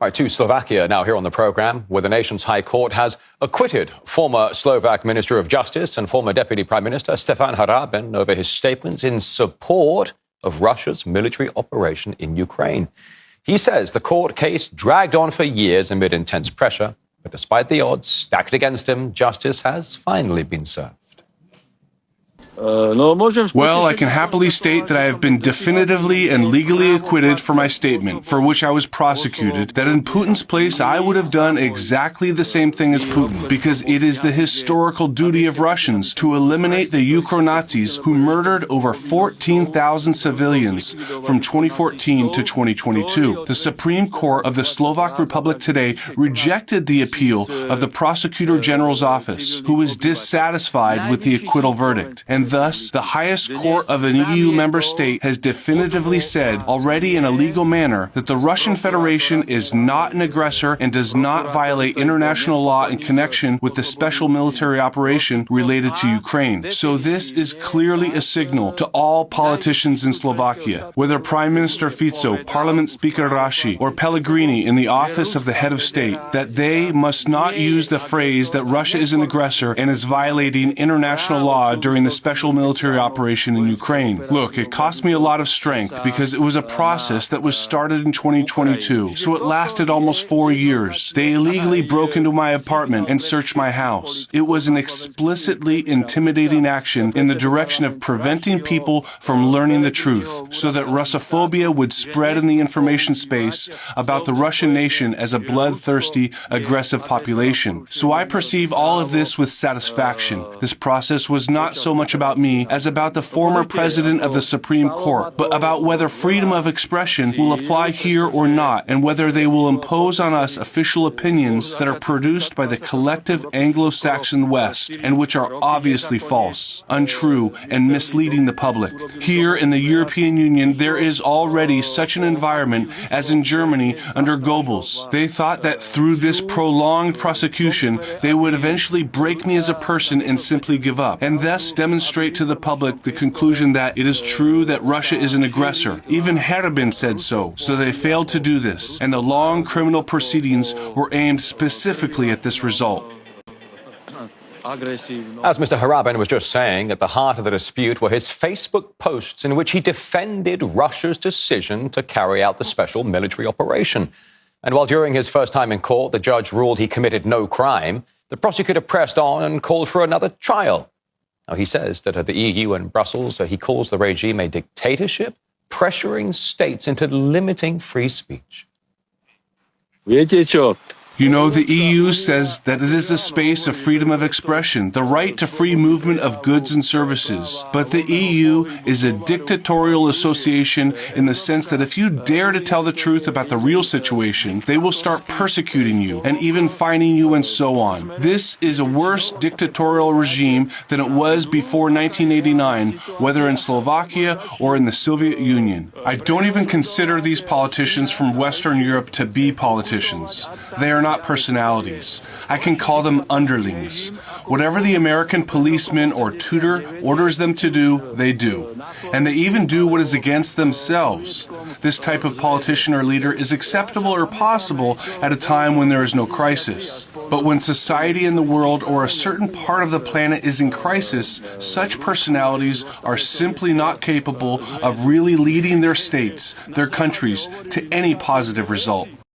Right, to Slovakia now here on the program, where the nation's High Court has acquitted former Slovak Minister of Justice and former Deputy Prime Minister Štefan Harabin over his statements in support of Russia's military operation in Ukraine. He says the court case dragged on for years amid intense pressure, but despite the odds stacked against him, justice has finally been served. Well, I can happily state that I have been definitively and legally acquitted for my statement, for which I was prosecuted, that in Putin's place I would have done exactly the same thing as Putin, because it is the historical duty of Russians to eliminate the Ukro-Nazis who murdered over 14,000 civilians from 2014 to 2022. The Supreme Court of the Slovak Republic today rejected the appeal of the Prosecutor General's office, who was dissatisfied with the acquittal verdict, and thus, the highest court of an EU member state has definitively said, already in a legal manner, that the Russian Federation is not an aggressor and does not violate international law in connection with the special military operation related to Ukraine. So this is clearly a signal to all politicians in Slovakia, whether Prime Minister Fico, Parliament Speaker Raši, or Pellegrini in the office of the head of state, that they must not use the phrase that Russia is an aggressor and is violating international law during the special military operation in Ukraine. Look, it cost me a lot of strength because it was a process that was started in 2022, so it lasted almost 4 years. They illegally broke into my apartment and searched my house. It was an explicitly intimidating action in the direction of preventing people from learning the truth, so that Russophobia would spread in the information space about the Russian nation as a bloodthirsty, aggressive population. So I perceive all of this with satisfaction. This process was not so much about me as about the former president of the Supreme Court, but about whether freedom of expression will apply here or not, and whether they will impose on us official opinions that are produced by the collective Anglo-Saxon West, and which are obviously false, untrue, and misleading the public. Here in the European Union, there is already such an environment as in Germany under Goebbels. They thought that through this prolonged prosecution, they would eventually break me as a person and simply give up, and thus demonstrate to the public the conclusion that it is true that Russia is an aggressor. Even Harabin said so they failed to do this, and the long criminal proceedings were aimed specifically at this result. As Mr. Harabin was just saying, at the heart of the dispute were his Facebook posts in which he defended Russia's decision to carry out the special military operation. And while during his first time in court, the judge ruled he committed no crime, the prosecutor pressed on and called for another trial. Now, he says that at the EU and Brussels, he calls the regime a dictatorship, pressuring states into limiting free speech. Viete čo? You know, the EU says that it is a space of freedom of expression, the right to free movement of goods and services. But the EU is a dictatorial association in the sense that if you dare to tell the truth about the real situation, they will start persecuting you and even fining you and so on. This is a worse dictatorial regime than it was before 1989, whether in Slovakia or in the Soviet Union. I don't even consider these politicians from Western Europe to be politicians. They are not personalities. I can call them underlings. Whatever the American policeman or tutor orders them to do, they do. And they even do what is against themselves. This type of politician or leader is acceptable or possible at a time when there is no crisis. But when society in the world or a certain part of the planet is in crisis, such personalities are simply not capable of really leading their states, their countries, to any positive result.